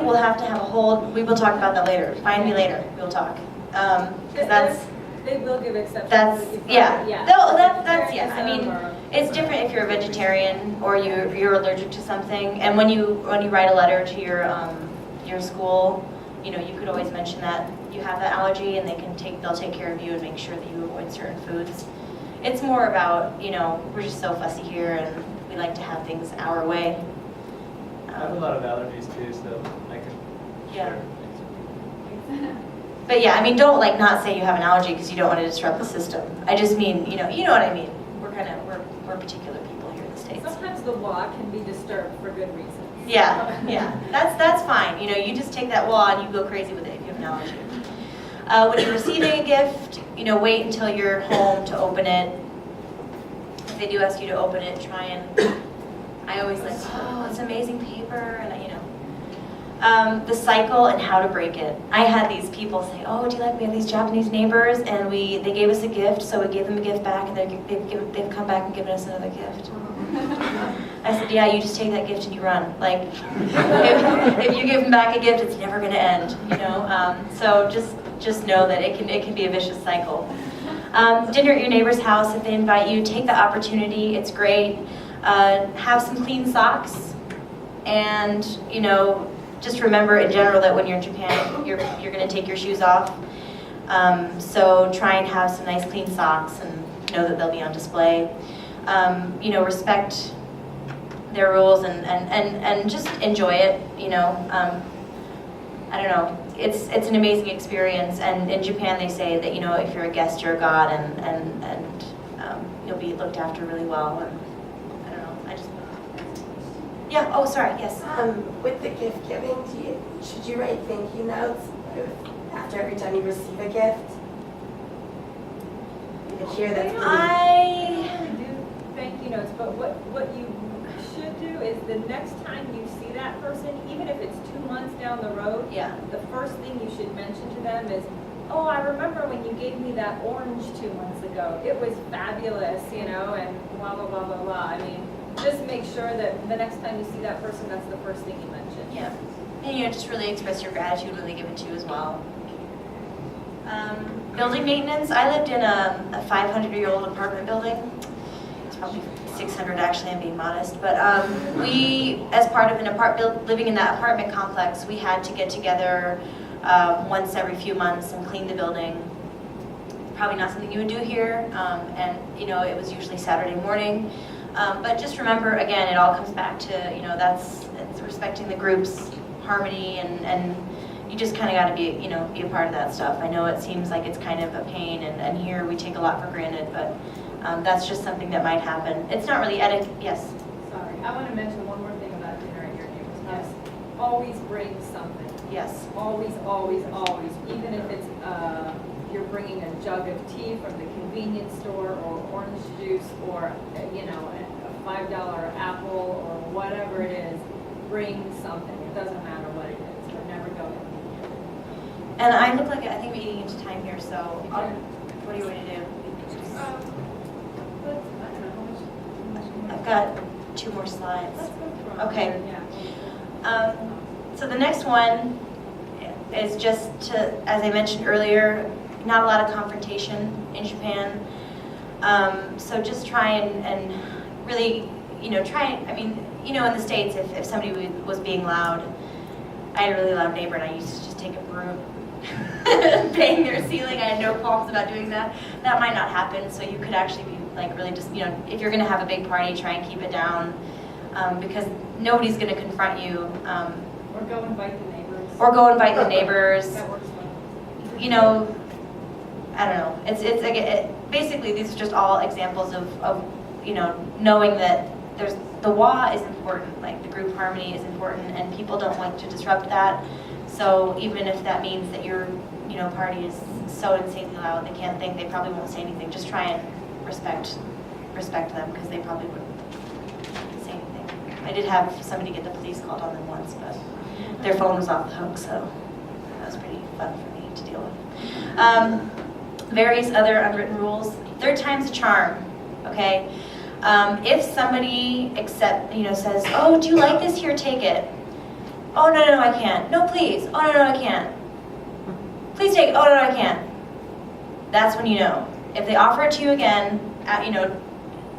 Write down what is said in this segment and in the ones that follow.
we'll have to have a whole, we will talk about that later. Find me later, we'll talk. Because they will give exceptions. Yeah. That's, yeah. I mean, Or- it's different if you're a vegetarian or you're allergic to something. And when you write a letter to your school, you know, you could always mention that you have that allergy, and they'll take care of you and make sure that you avoid certain foods. It's more about, you know, we're just so fussy here, and we like to have things our way. I have a lot of allergies too, so I can Yeah. share. But yeah, I mean, don't like not say you have an allergy because you don't want to disrupt the system. I just mean, you know what I mean. We're particular people here in the States. Sometimes the law can be disturbed for good reasons. Yeah, that's fine. You know, you just take that law and you go crazy with it if you have an allergy. When you're receiving a gift, you know, wait until you're home to open it. If they do ask you to open it, try and. I always like, oh, it's amazing paper, and you know. The cycle and how to break it. I had these people say, oh, do you like, we have these Japanese neighbors, and they gave us a gift, so we gave them a gift back, and they've come back and given us another gift. I said, yeah, you just take that gift and you run. Like, if you give them back a gift, it's never going to end, you know? So just know that it can be a vicious cycle. Dinner at your neighbor's house, if they invite you, take the opportunity, it's great. Have some clean socks, and, you know, just remember in general that when you're in Japan, you're going to take your shoes off. So try and have some nice clean socks and know that they'll be on display. You know, respect their rules and just enjoy it, you know. I don't know, it's an amazing experience, and in Japan they say that, you know, if you're a guest, you're a god, and you'll be looked after really well. And I don't know, yeah, oh, sorry, yes. With the gift giving, should you write thank you notes after every time you receive a gift? And hear that. I do thank you notes, but what you should do is the next time you see that person, even if it's 2 months down the road, Yeah. the first thing you should mention to them is, oh, I remember when you gave me that orange 2 months ago. It was fabulous, you know, and blah, blah, blah, blah, blah. I mean, just make sure that the next time you see that person, that's the first thing you mention. Yeah, and you know, just really express your gratitude when they give it to you as well. Building maintenance, I lived in a 500-year-old apartment building. It's probably 600 actually, I'm being modest. But we, as part of living in that apartment complex, we had to get together once every few months and clean the building. Probably not something you would do here, and you know, it was usually Saturday morning. But just remember, again, it all comes back to, you know, it's respecting the group's harmony, and you just kind of got to be a part of that stuff. I know it seems like it's kind of a pain, and here we take a lot for granted, but that's just something that might happen. It's not really etiquette. Yes? Sorry, I want to mention one more thing about dinner at your neighbor's house. Always bring something. Yes. Always, always, always. Even if it's you're bringing a jug of tea from the convenience store, or orange juice, or you know, a $5 apple, or whatever it is, bring something. It doesn't matter what it is, but never go in. And I look like I think we're eating into time here, so what do you want to do? But I don't know how much. I've got 2 more slides. Let's go through. Okay. Yeah. So the next one is just to, as I mentioned earlier, not a lot of confrontation in Japan. So just try and really, you know, I mean, you know, in the States, if somebody was being loud, I had a really loud neighbor, and I used to just take a broom, bang their ceiling. I had no qualms about doing that. That might not happen, so you could actually be like really just, you know, if you're going to have a big party, try and keep it down, because nobody's going to confront you. Or go invite the neighbors. Or go invite the neighbors. That works well. You know, I don't know. It's like basically these are just all examples of you know, knowing that the wa is important, like the group harmony is important, and people don't like to disrupt that. So even if that means that your, you know, party is so insanely loud they can't think, they probably won't say anything. Just try and respect them, because they probably wouldn't say anything. I did have somebody get the police called on them once, but their phone was off the hook, so that was pretty fun for me to deal with. Various other unwritten rules. 3rd time's a charm, okay? If somebody says, oh, do you like this? Here, take it. Oh, no, I can't. No, please. Oh, no, I can't. Please take, oh, no, I can't. That's when you know. If they offer it to you again,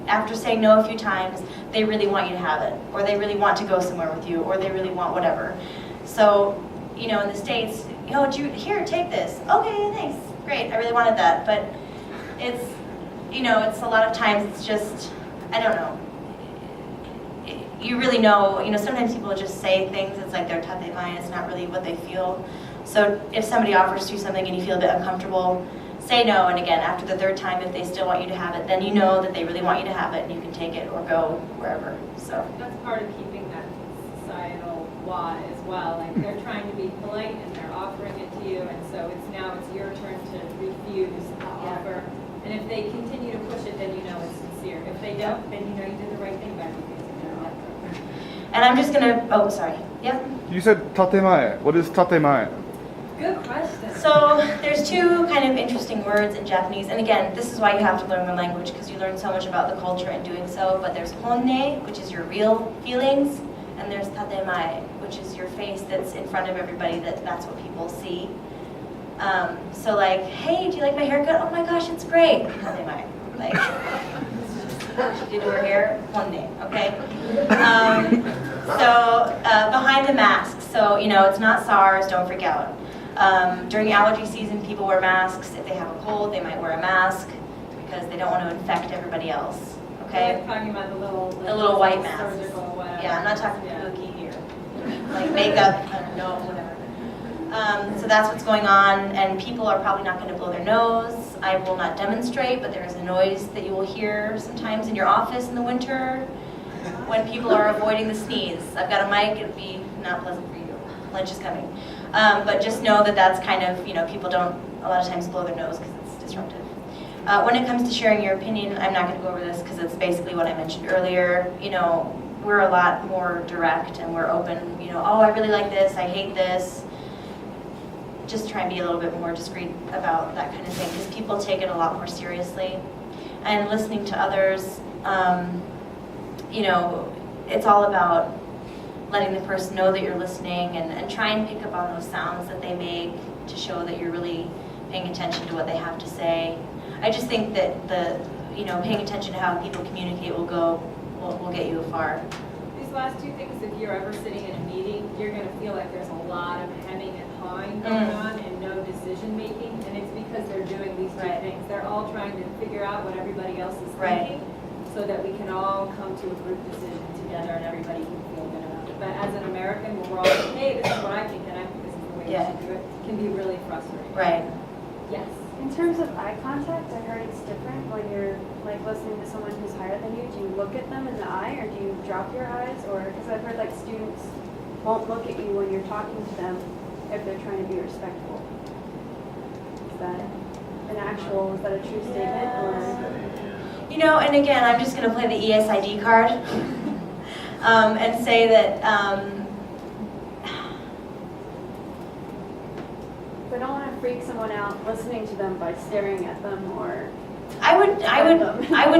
after saying no a few times, they really want you to have it, or they really want to go somewhere with you, or they really want whatever. So, in the States, here, take this. Okay, thanks, great, I really wanted that. But it's, it's a lot of times it's just, I don't know. You really know, sometimes people just say things, it's like their tate mai, it's not really what they feel. So if somebody offers you something and you feel a bit uncomfortable, say no, and again, after the third time, if they still want you to have it, then you know that they really want you to have it, and you can take it or go wherever, so. That's part of keeping that societal law as well. Like, they're trying to be polite and they're offering it to you, and so it's your turn to refuse the offer. And if they continue to push it, then you know it's sincere. If they don't, then you know you did the right thing by refusing their offer. And I'm just gonna, oh, sorry, yep. You said tatemae. What is tatemae? Good question. So there's two kind of interesting words in Japanese, and again, this is why you have to learn the language, because you learn so much about the culture in doing so. But there's honne, which is your real feelings, and there's tatemae, which is your face that's in front of everybody, that's what people see. So like, hey, do you like my haircut? Oh my gosh, it's great. Tatemae. Like, she did her hair, honne, okay? Behind the mask, so it's not SARS, don't freak out. During allergy season, people wear masks. If they have a cold, they might wear a mask because they don't want to infect everybody else. Okay? You're talking about the little white masks. surgical, whatever. Yeah, I'm not talking Yeah. kabuki here. Like makeup, I don't know, whatever. So that's what's going on, and people are probably not going to blow their nose. I will not demonstrate, but there is a noise that you will hear sometimes in your office in the winter when people are avoiding the sneeze. I've got a mic, it'll be not pleasant for you. Lunch is coming. But just know that that's kind of, people don't a lot of times blow their nose because it's disruptive. When it comes to sharing your opinion, I'm not going to go over this because it's basically what I mentioned earlier. We're a lot more direct and we're open, oh, I really like this, I hate this. Just try and be a little bit more discreet about that kind of thing because people take it a lot more seriously. And listening to others, it's all about letting the person know that you're listening and try and pick up on those sounds that they make to show that you're really paying attention to what they have to say. I just think that paying attention to how people communicate will get you far. These last two things, if you're ever sitting in a meeting, you're going to feel like there's a lot of hemming and hawing going on and no decision making, and it's because they're doing these two things. They're all trying to figure out what everybody else is thinking so that we can all come to a group decision together and everybody can feel good about it. But as an American, when we're all like, hey, this is what I think and I think this is the way we should do it, can be really frustrating. Right. Yes. In terms of eye contact, I heard it's different when you're like listening to someone who's higher than you. Do you look at them in the eye or do you drop your eyes? Or because I've heard like students won't look at you when you're talking to them if they're trying to be respectful. Is that is that a true statement? Or? And again, I'm just going to play the ESID card and say that I don't want to freak someone out listening to them by staring at them or. I would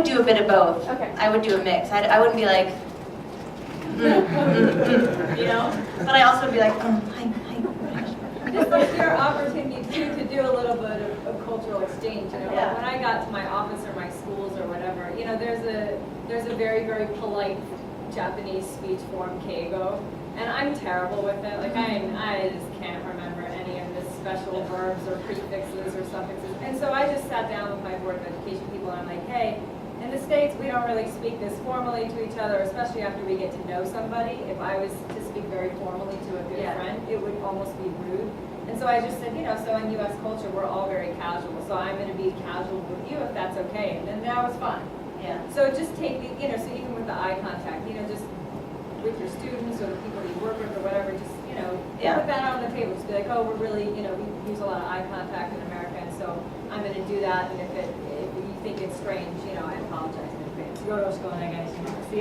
do a bit of both. Okay. I would do a mix. I wouldn't be like, but I also would be like, hi. Just like your opportunity too to do a little bit of cultural exchange. Yeah. When I got to my office or my schools or whatever, there's a very, very polite Japanese speech form, keigo, and I'm terrible with it. Like I just can't remember any of the special verbs or prefixes or suffixes. And so I just sat down with my Board of Education people and I'm like, hey, in the States we don't really speak this formally to each other, especially after we get to know somebody. If I was to speak very formally to a good friend, it would almost be rude. And so I just said, so in U.S. culture, we're all very casual. So I'm going to be casual with you if that's okay. And then that was fine. Yeah. So just take the, so even with the eye contact, just with your students or the people that you work with or whatever, just, put that out on the table. Just be like, oh, we're really, we use a lot of eye contact in America. And so I'm going to do that. And if you think it's strange, I apologize in advance. Yoroshiku onegai shimasu,